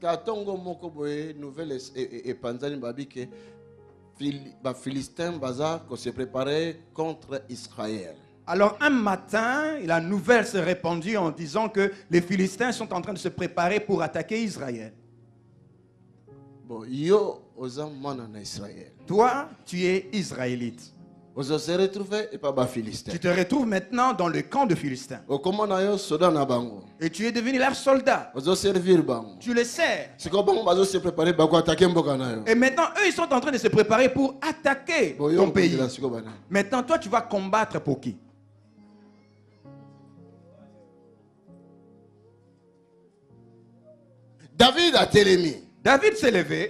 Katongo moko boye nouvelle et panzani babike Philistins baza qu'on se préparait contre Israël. Alors un matin, la nouvelle s'est répandue en disant que les Philistins sont en train de se préparer pour attaquer Israël. Bon, yo oza mwana na Israël. Toi, tu es israélite. Ozo se retrouver et pas ba Philistins. Tu te retrouves maintenant dans le camp de Philistins. O komona yo soda na bango. Et tu es devenu leur soldat. Ozo servir bango. Tu le sais. C'est comme bango bazo se préparer ba ko attaquer mboka na yo. Et maintenant, eux, ils sont en train de se préparer pour attaquer ton pays. Maintenant, toi, tu vas combattre pour qui? David a télémi. David s'est levé.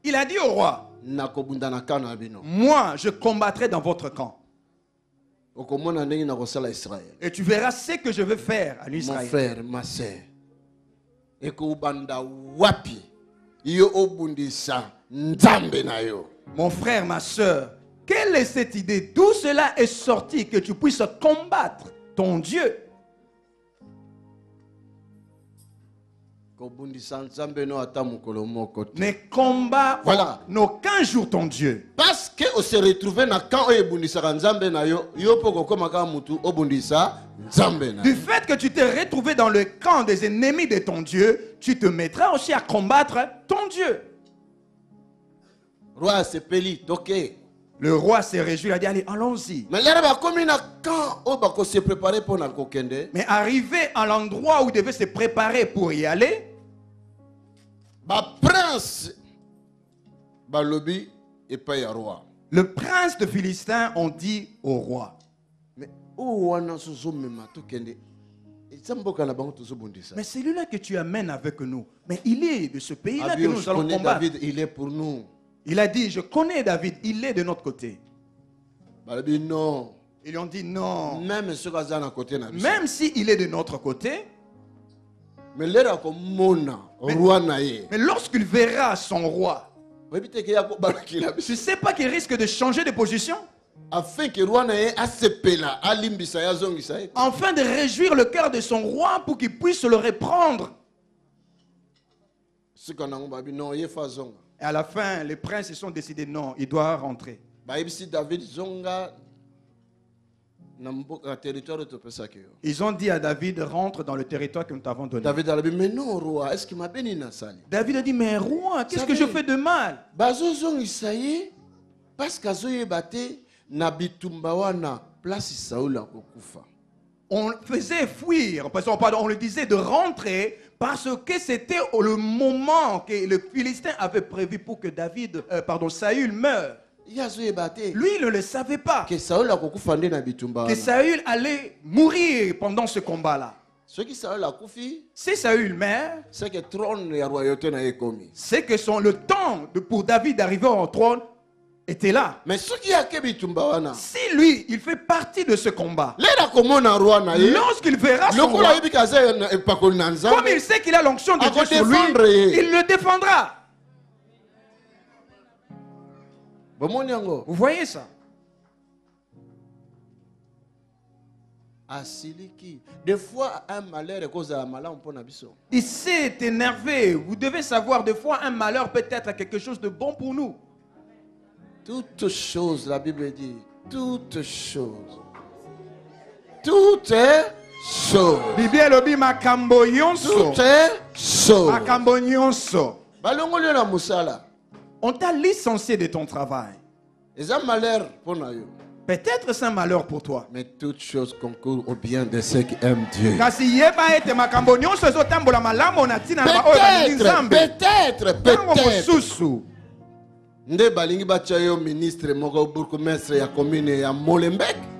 Il a dit au roi, moi, je combattrai dans votre camp. Et tu verras ce que je veux faire à l'Israël. Mon frère, ma soeur. Mon frère, ma soeur, quelle est cette idée? D'où cela est sorti que tu puisses combattre ton Dieu? Ne combat n'aucun jour ton Dieu. Parce que on se retrouve dans le camp du fait que tu t'es retrouvé dans le camp des ennemis de ton Dieu, tu te mettras aussi à combattre ton Dieu. Le roi s'est réjoui, il a dit allez, allons-y. Mais arrivé à l'endroit où il devait se préparer pour y aller, le prince de Philistins ont dit au roi. Mais celui-là que tu amènes avec nous, mais il est de ce pays-là que nous allons combattre. David, il est pour nous. Il a dit, je connais David, il est de notre côté. Non. Ils lui ont dit non. Même s'il est de notre côté, mais lorsqu'il verra son roi, tu ne sais pas qu'il risque de changer de position? Afin de réjouir le cœur de son roi pour qu'il puisse le reprendre. Et à la fin, les princes se sont décidés non, il doit rentrer. Ils ont dit à David, rentre dans le territoire que nous t'avons donné. David a dit, mais non, roi, est-ce qu'il m'a béni? David a dit, mais roi, qu'est-ce que je fais de mal? Parce que on faisait fuir, on lui disait de rentrer parce que c'était le moment que le Philistin avait prévu pour que Saül meure. Lui, il ne le savait pas. Que Saül allait mourir pendant ce combat-là. Si Saül meurt, c'est que le temps pour David d'arriver au trône était là. Mais si lui, il fait partie de ce combat, lorsqu'il verra son roi, comme il sait qu'il a l'onction de Dieu sur lui, il le défendra. Vous voyez ça? Des fois, un malheur est cause à malheur. Il s'est énervé. Vous devez savoir, des fois, un malheur peut être quelque chose de bon pour nous. Toutes choses, la Bible dit, toutes choses. Toutes choses. Bible lobi makambo yonso. Toutes choses. Makambo yonso. Balongolio na musala. On t'a licencié de ton travail. Peut-être c'est un malheur pour toi. Mais toutes choses concourent au bien de ceux qui aiment Dieu. Peut-être.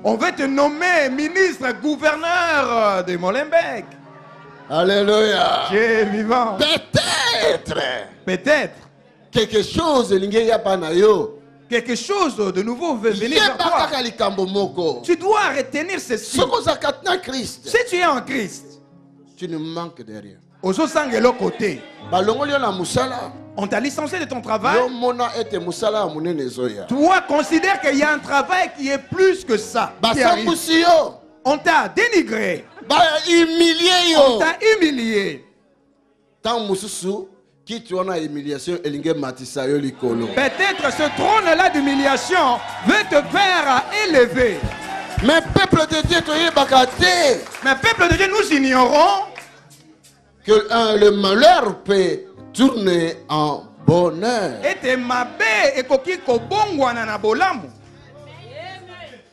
On veut te nommer ministre gouverneur de Molenbeek. Alléluia. Dieu est vivant. Peut-être. Quelque chose de nouveau veut venir vers toi. Tu dois retenir ceci. Si tu es en Christ, Tu ne manques de rien. Ozo sangelo côté. Balongoli na musala. On t'a licencié de ton travail. Yo mona ete musala munene zoya. Toi, considère qu'il y a un travail qui est plus que ça. qui arrive. Basambusi yo. On t'a dénigré. Ba humilié On yo. t'a humilié. Tant mususu qui tu as humiliation elinge matisa yo likolo. Peut-être ce trône-là d'humiliation veut te faire élever. Mais peuple de Dieu, tu es bakate. Mais peuple de Dieu, nous ignorons Que le malheur peut tourner en bonheur. ete mabe ekoki kobongwana na bolamu.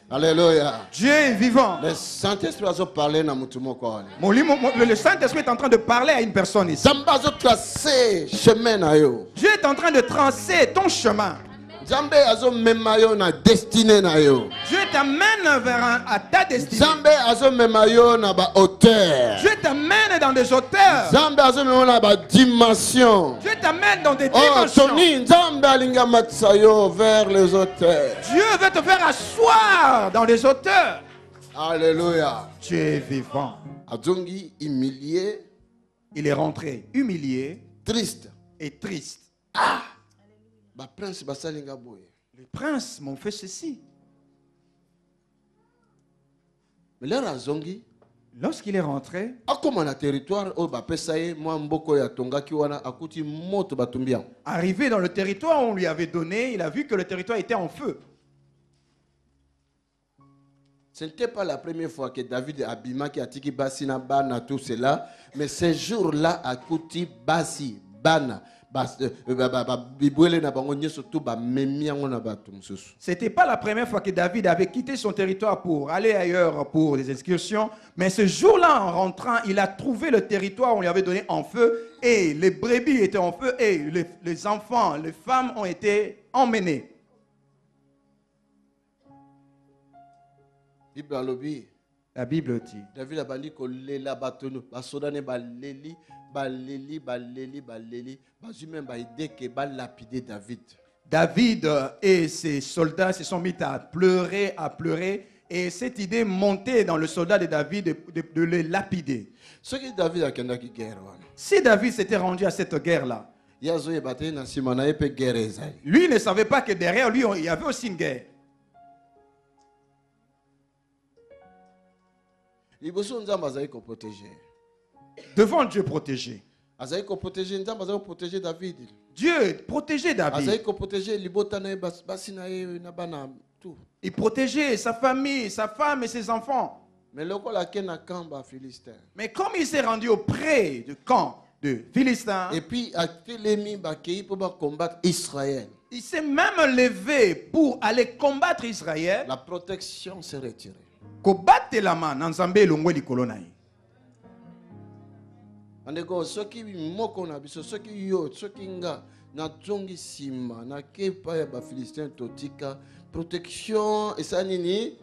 Alléluia. Dieu est vivant. Le Saint-Esprit a parlé dans mon moko. Le Saint-Esprit est en train de parler à une personne ici. Zamba a tracé chemin na yo. Dieu est en train de tracer ton chemin. Zambe azo memayo na destinée na yo. Dieu t'amène vers à ta destinée. Zambe azo memayo na ba hauteur. Dieu t'amène dans des hauteurs. Zambe azo memayo na ba dimension. Dieu t'amène dans des Oh, dimensions. Tony, Zambe alinga matsayo vers les hauteurs. Dieu veut te faire asseoir dans les hauteurs. Alléluia. Dieu est vivant. Adjongi humilié, Il est rentré humilié triste. et triste. Ba prince basalinga boye. Les princes m'ont fait ceci. Mais là azongi, Lorsqu'il est rentré, akoma na territoire o ba pesaye mwa mboko ya tongaki wana akuti moto batumbia. arrivé dans le territoire où on lui avait donné, il a vu que le territoire était en feu. Ce n'était pas la première fois que David abima qui a tiki basi na bana tout cela, mais ce jour-là akuti basi bana C'était pas la première fois que David avait quitté son territoire pour aller ailleurs pour des excursions, mais ce jour-là, en rentrant, il a trouvé le territoire où on lui avait donné en feu, et les brebis étaient en feu, et les enfants, les femmes ont été emmenés. La Bible dit, David a bandi kolela batono basodane baleli baleli baleli baleli bazume baide ke balapider David. David et ses soldats se sont mis à pleurer, et cette idée montait dans le soldat de David de les lapider. Si David s'était rendu à cette guerre-là, lui ne savait pas que derrière lui, il y avait aussi une guerre. Devant Dieu protégé. Dieu protégeait David. Il protégeait sa famille, sa femme et ses enfants. Mais comme il s'est rendu auprès du camp de Philistins, et puis il s'est même levé pour aller combattre Israël. La protection s'est retirée. Andeko soki moko na biso soki yo soki nga na tongi sima na kepa ya ba Philistins totika protection et ça nini.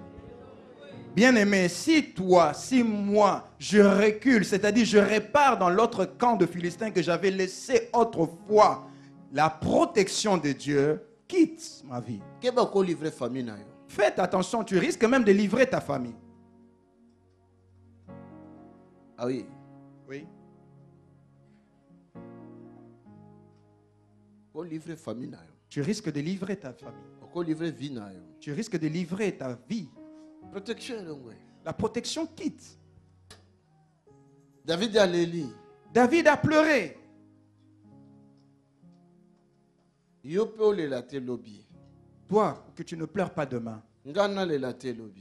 Bien-aimé, si toi, si moi, je recule, c'est-à-dire je repars dans l'autre camp de Philistins que j'avais laissé autrefois, la protection de Dieu quitte ma vie. Keba ko livrer famille na yo. Faites attention, tu risques même de livrer ta famille. Ah oui. Oui. Tu risques de livrer ta famille. Tu risques de livrer ta vie. La protection quitte. David a pleuré. Toi, que tu ne pleures pas demain.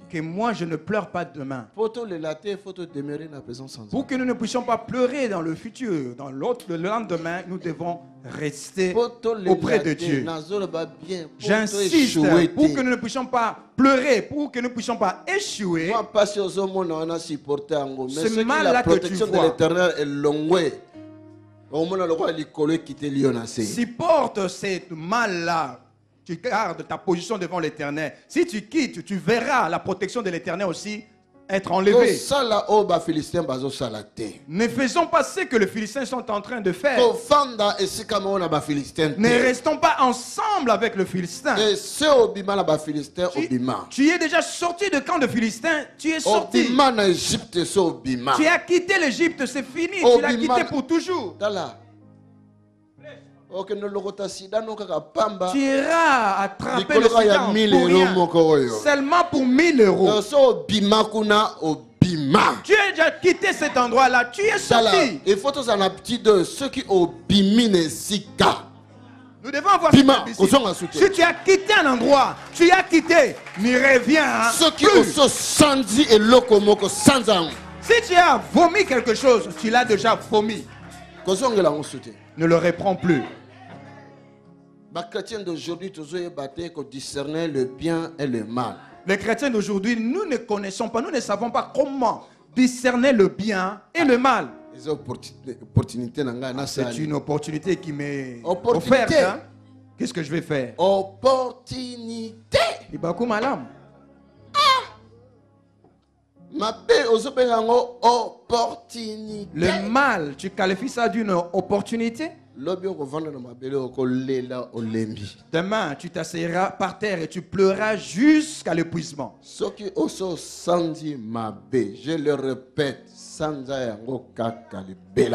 Que moi je ne pleure pas demain. Pour que nous ne puissions pas pleurer dans le futur, dans le lendemain, nous devons rester auprès de Dieu. J'insiste pour que nous ne puissions pas pleurer, pour que nous ne puissions pas échouer. Ce mal-là que tu vois, supporte cette mal-là. Tu gardes ta position devant l'Éternel. Si tu quittes, tu verras la protection de l'Éternel aussi être enlevés. Ne faisons pas ce que les Philistins sont en train de faire. Ne restons pas ensemble avec le Philistin. Tu es déjà sorti du camp de Philistins. Tu es sorti. Tu as quitté l'Égypte, c'est fini. Tu l'as quitté pour toujours. Tu iras attraper le sida pour rien. Seulement pour 1000 euros. Tu as déjà quitté cet endroit-là. Tu es sorti. Nous devons avoir cette habitude. Si tu as quitté un endroit, tu as quitté, n'y reviens plus. Si tu as vomi quelque chose, tu l'as déjà vomi. Ne le reprends plus. Les chrétiens d'aujourd'hui, discerner le bien et le mal. Les chrétiens d'aujourd'hui, nous ne connaissons pas, nous ne savons pas comment discerner le bien et le mal. C'est une opportunité qui m'est offerte. Hein? Qu'est-ce que je vais faire? Opportunité. Le mal, tu qualifies ça d'une opportunité? Demain, tu t'asseyeras par terre et tu pleureras jusqu'à l'épuisement. Je le répète,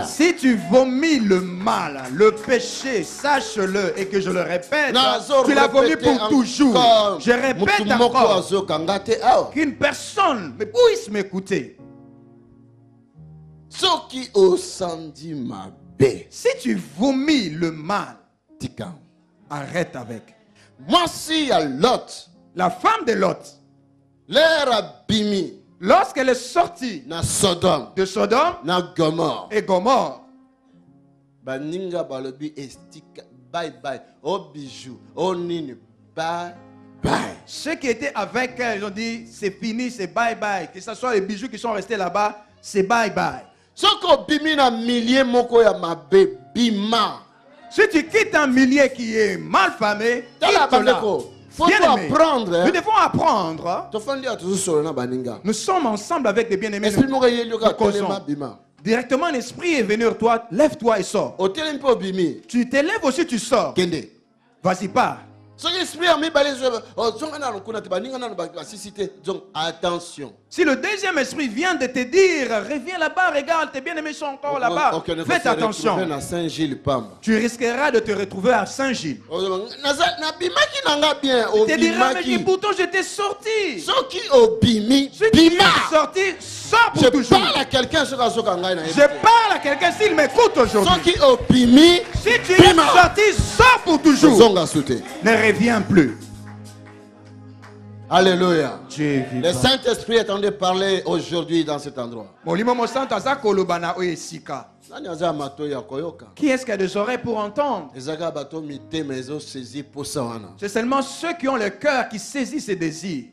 si tu vomis le mal, le péché, sache-le et que je le répète, tu l'as vomi pour toujours. Je répète encore qu'une personne puisse m'écouter. Si tu vomis le mal, arrête avec. Voici à Lot, la femme de Lot, lorsqu'elle est sortie de Sodome et Gomorre, baninga balobi estika bye bye au bijou au nini bye bye. Ceux qui étaient avec elle, ils ont dit c'est fini, c'est bye bye. Que ce soit les bijoux qui sont restés là-bas, c'est bye bye. Si tu quittes un millier qui est mal famé, quitte-la. Apprendre, nous devons apprendre. Nous sommes ensemble avec des bien-aimés. Directement, un esprit est venu vers toi. Lève-toi et sors. Tu t'élèves aussi, tu sors. Vas-y, pars. Attention. Si le deuxième esprit vient de te dire, reviens là-bas, regarde, tes bien-aimés sont encore là-bas. Faites attention. Tu risqueras de te retrouver à Saint-Gilles. Tu te diras, mais pourtant j'étais sorti. Si tu es sorti, sors pour toujours. Je parle à quelqu'un s'il m'écoute aujourd'hui. Si tu es sorti, sors pour toujours. Ne reviens plus. Alléluia. Le Saint-Esprit est en train de parler aujourd'hui dans cet endroit. Qui est-ce qui a des oreilles pour entendre? C'est seulement ceux qui ont le cœur qui saisissent ses désirs.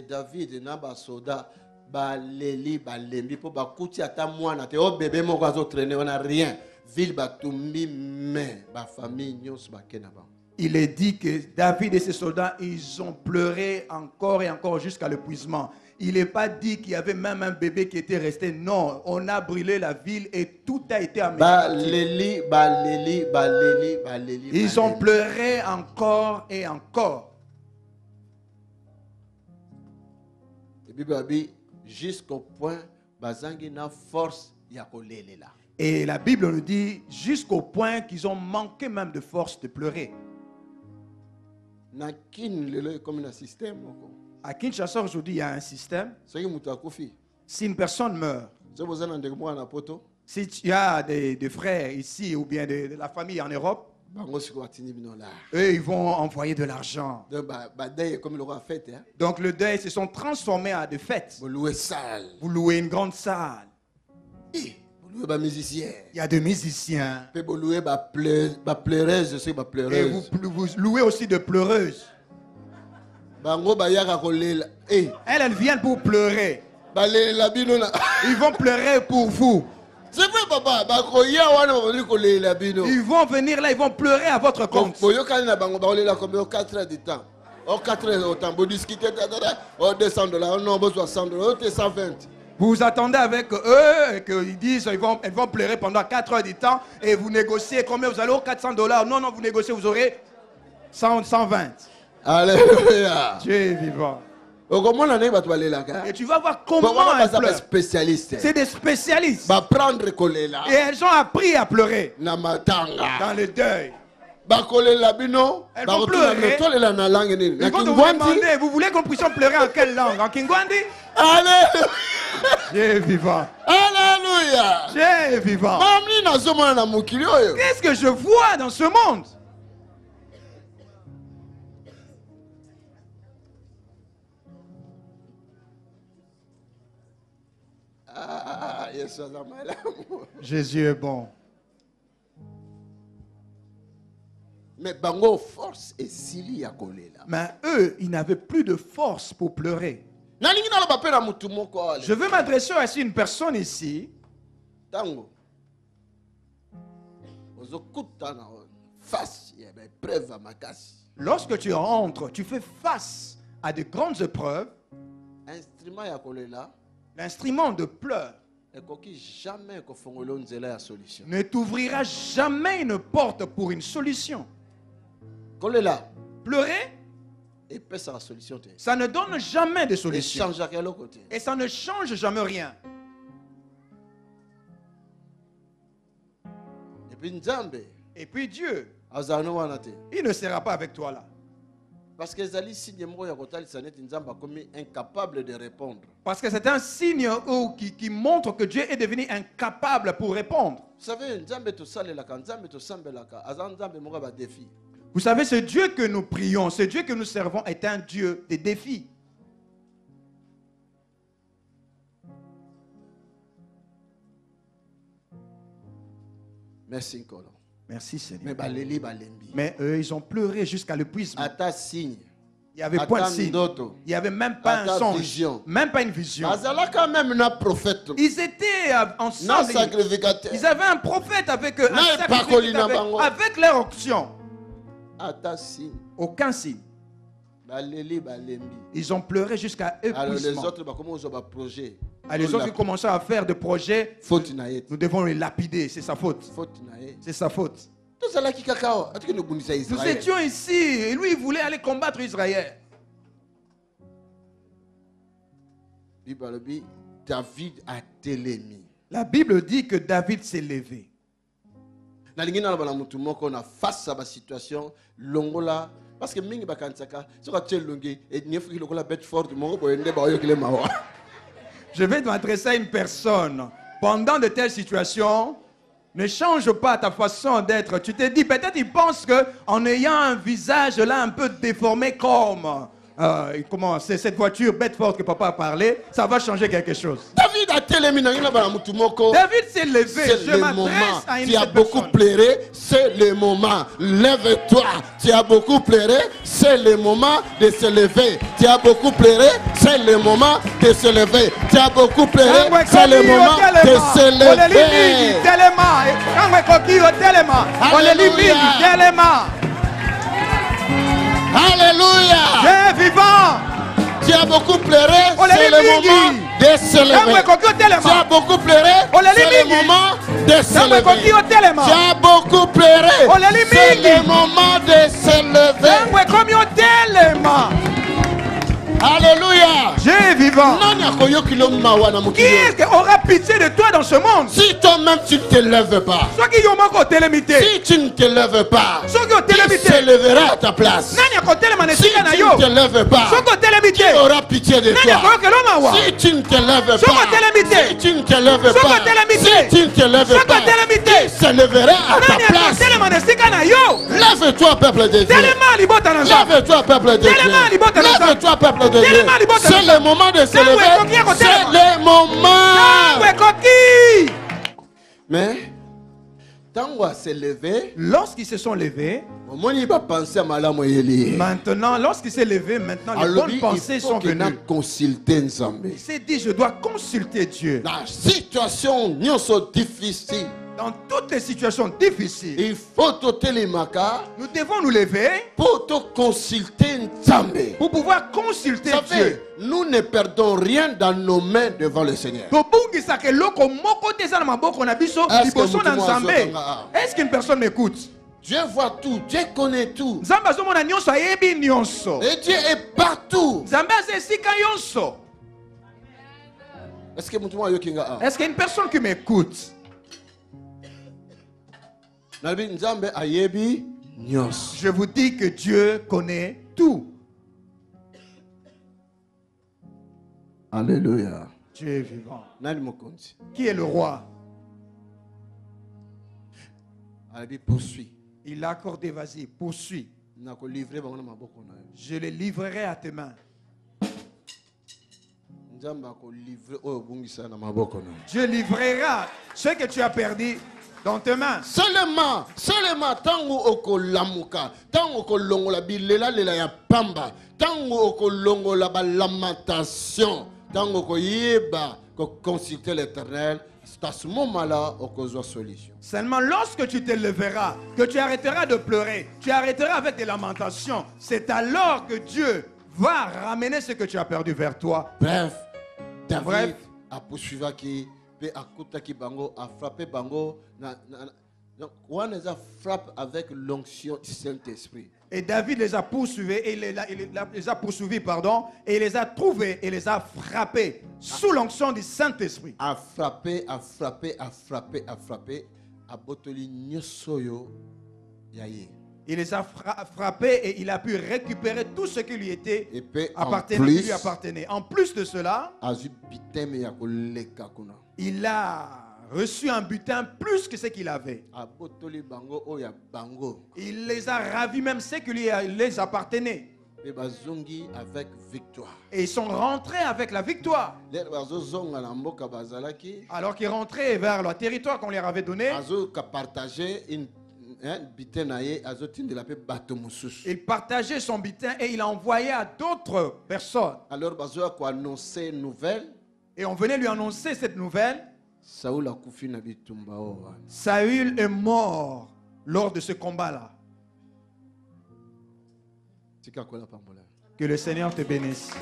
David naba soda baleli balembi po bakuti ata mwana te o bébé moko azo traîner on a rien ville batumbi mais ba famille nyos bakena ba. Il est dit que David et ses soldats, ils ont pleuré encore et encore jusqu'à l'épuisement. Il n'est pas dit qu'il y avait même un bébé qui était resté. Non, on a brûlé la ville et tout a été amélioré. Ils ont pleuré encore et encore. Jusqu'au point bazangi na force ya kolelela. Et la Bible nous dit jusqu'au point qu'ils ont manqué même de force de pleurer. À Kinshasa aujourd'hui, il y a un système. Si une personne meurt, si tu as des frères ici ou bien de la famille en Europe, eux, ils vont envoyer de l'argent. Donc le deuil se sont transformés en des fêtes. Vous louez une grande salle. Il y a des musiciens. Et vous louez aussi de pleureuses. Elles viennent pour pleurer. Ils vont pleurer pour vous. C'est vrai, papa. Ils vont venir là, ils vont pleurer à votre compte. Oh, 4 heures, autant, vous discutez, oh, 200 $, non, 60 $, oh, 120. Vous attendez avec eux et qu'ils disent qu'ils vont pleurer pendant 4 heures du temps et vous négociez combien vous allez, oh, 400 $. Non, non, vous négociez, vous aurez 120. Alléluia. Dieu est vivant. Et tu vas voir comment elles pleurent. C'est des spécialistes. Et elles ont appris à pleurer dans le deuil. Elles vont pleurer. Et quand vous vous demandez, vous voulez qu'on puisse pleurer en quelle langue? En Kingwandi? Alléluia. Dieu est vivant. Alléluia. Dieu est vivant. Qu'est-ce que je vois dans ce monde? Jésus est bon. Mais bango force et sili ya kolela. Mais eux, ils n'avaient plus de force pour pleurer. Je veux m'adresser à une personne ici. Tango. Lorsque tu rentres, tu fais face à de grandes épreuves. L'instrument de pleurs ne t'ouvrira jamais une porte pour une solution. Pleurer, ça ne donne jamais de solution. Et ça ne change jamais rien. Et puis Dieu, il ne sera pas avec toi là. Parce que incapable de répondre. Parce que c'est un signe qui montre que Dieu est devenu incapable pour répondre. Vous savez, ce Dieu que nous prions, ce Dieu que nous servons est un Dieu des défis. Merci, Nicolas. Merci Seigneur. Mais eux, ils ont pleuré jusqu'à l'épuisement. Il n'y avait pas de signe. Il n'y avait même pas un songe. Même pas une vision. Ils étaient ensemble. Ils avaient un prophète avec eux. Avec leur onction. Aucun signe. Ils ont pleuré jusqu'à épuisement. Les autres qui commençaient à faire des projets, nous devons les lapider, c'est sa faute. C'est sa faute. Nous étions ici et lui il voulait aller combattre Israël. David a télémi. La Bible dit que David s'est levé. Face à la situation, longola. Parce que mingi bakansaka, soka tchelungi et nefuki lokola Bedford mongo boyende ba oyokile mawa. Je vais m'adresser à une personne. Pendant de telles situations, ne change pas ta façon d'être. Tu te dis, peut-être il pense qu'en ayant un visage là un peu déformé comme comment c'est cette voiture Bedford que papa a parlé, ça va changer quelque chose. David a télémi. David s'est levé. Je m'adresse à une personne. Tu as beaucoup pleuré, c'est le moment. Lève-toi. Tu as beaucoup pleuré, c'est le moment de se lever. Tu as beaucoup pleuré, c'est le moment de se lever. Tu as beaucoup pleuré, c'est le moment de se lever. Alléluia. Dieu est vivant. Tu as beaucoup pleuré, c'est le moment de se lever. Tu as beaucoup pleuré, c'est le moment de se lever. Tu as beaucoup pleuré, c'est le moment de se lever. Alléluia. Dieu est vivant. Qui est-ce qui aura pitié de toi dans ce monde? Si toi-même tu ne te lèves pas, si tu ne te lèves pas, qui se lèvera à ta place? Si tu ne te lèves pas, qui aura pitié de toi? Si tu ne te lèves pas, si tu ne te lèves pas, si tu ne te lèves pas, qui se lèvera à ta place? Lève-toi, peuple de Dieu. Lève-toi, peuple de Dieu. Lève-toi, peuple de Dieu. C'est le moment de se lever. C'est le moment. Mais Tango s'est levé. Lorsqu'ils se sont levés, maintenant, lorsqu'il s'est levé, maintenant les bonnes pensées sont venues. Il s'est dit, je dois consulter Dieu. La situation difficile. Dans toutes les situations difficiles, il faut télémaka. Nous devons nous lever pour te consulter Nzambe. Pour pouvoir consulter Ça Dieu. fait, nous ne perdons rien dans nos mains devant le Seigneur. Est-ce qu'une personne m'écoute? Dieu voit tout, Dieu connaît tout. Et Dieu est partout. Est-ce qu'il y a une personne qui m'écoute? Je vous dis que Dieu connaît tout. Alléluia. Dieu est vivant. Qui est le roi? Poursuis. Il a accordé, vas-y, poursuis. Je les livrerai à tes mains. Dieu livrera ce que tu as perdu dans tes mains. Seulement, tango okolamuka, tango okolongola bilela lela ya pamba, tango okolongola ba lamentation, tango okoyeba ko consulter l'Éternel, c'est à ce moment-là okozwa solution. Seulement lorsque tu te leveras, que tu arrêteras de pleurer, tu arrêteras avec des lamentations, c'est alors que Dieu va ramener ce que tu as perdu vers toi. Bref, David a poursuivi qui a frappé bango donc on les a frappé avec l'onction du Saint-Esprit. Et David les a poursuivis et les a poursuivis, pardon, et il les a trouvés et les a frappés sous l'onction du Saint-Esprit. A frappé, a botoli nyosoyo yaye. Il les a frappés et il a pu récupérer tout ce qui lui était appartenait. En plus de cela, il a reçu un butin plus que ce qu'il avait. Il les a ravis même ce qui lui les appartenait. Et ils sont rentrés avec la victoire. Alors qu'ils rentraient vers le territoire qu'on leur avait donné, il partageait son butin et il envoyait à d'autres personnes. Alors, et on venait lui annoncer cette nouvelle. Saül est mort lors de ce combat-là. Que le Seigneur te bénisse.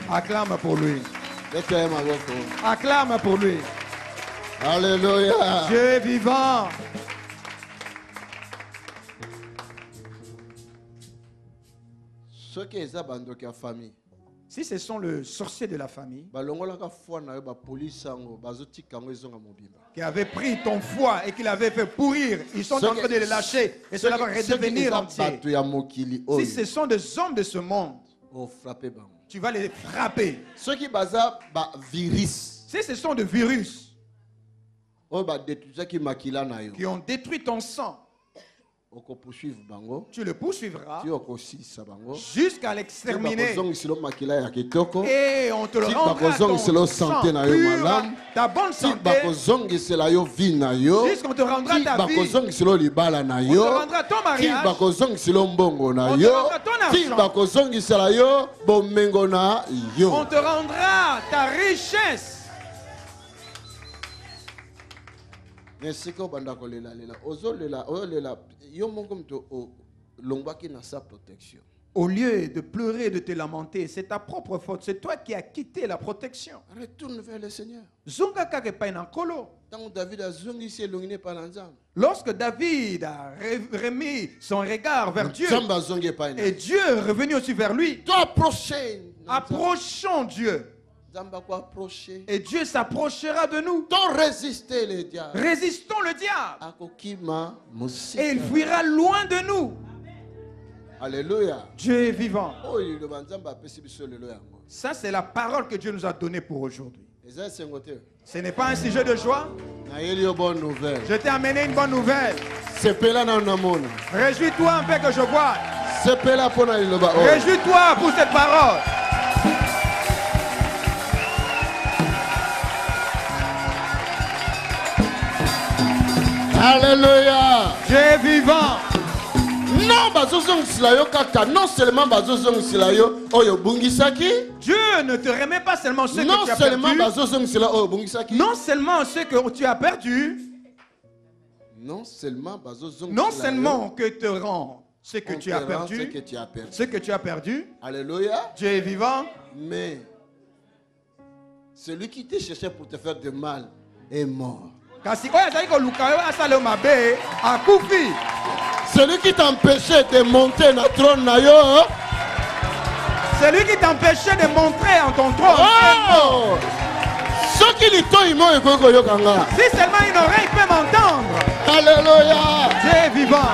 Acclame pour lui. Acclame pour lui. Alléluia. Dieu est vivant. Si ce sont le sorcier de la famille qui avait pris ton foie et qui l'avait fait pourrir, ils sont en train de le lâcher et cela va redevenir entier. Si ce sont des hommes de ce monde, tu vas les frapper. Si ce sont des virus qui ont détruit ton sang, tu le poursuivras jusqu'à l'exterminer. Et on te rendra ton sang pur, ta bonne santé, jusqu'on te rendra ta vie, on te rendra ton mariage, on te rendra ton argent, on te rendra ta richesse. Au lieu de pleurer, de te lamenter, c'est ta propre faute. C'est toi qui as quitté la protection. Retourne vers le Seigneur. Lorsque David a remis son regard vers Dieu, et Dieu est revenu aussi vers lui, approchons Dieu. Et Dieu s'approchera de nous. Résistons le diable. Et il fuira loin de nous. Alléluia. Dieu est vivant. Ça, c'est la parole que Dieu nous a donnée pour aujourd'hui. Ce n'est pas un sujet de joie. Je t'ai amené une bonne nouvelle. Réjouis-toi un peu que je vois. Réjouis-toi pour cette parole. Alléluia. Dieu est vivant. Non seulement Dieu ne te remet pas seulement ce que tu as perdu. Non seulement ce que tu as perdu. Non seulement que te rend ce que tu as perdu. Ce que tu as perdu. Alléluia. Dieu est vivant. Mais celui qui te cherchait pour te faire de mal est mort. Celui qui t'empêchait de monter dans le trône, celui qui t'empêchait de montrer en ton trône. Oh! Si seulement une oreille peut m'entendre. Alléluia. Dieu est vivant.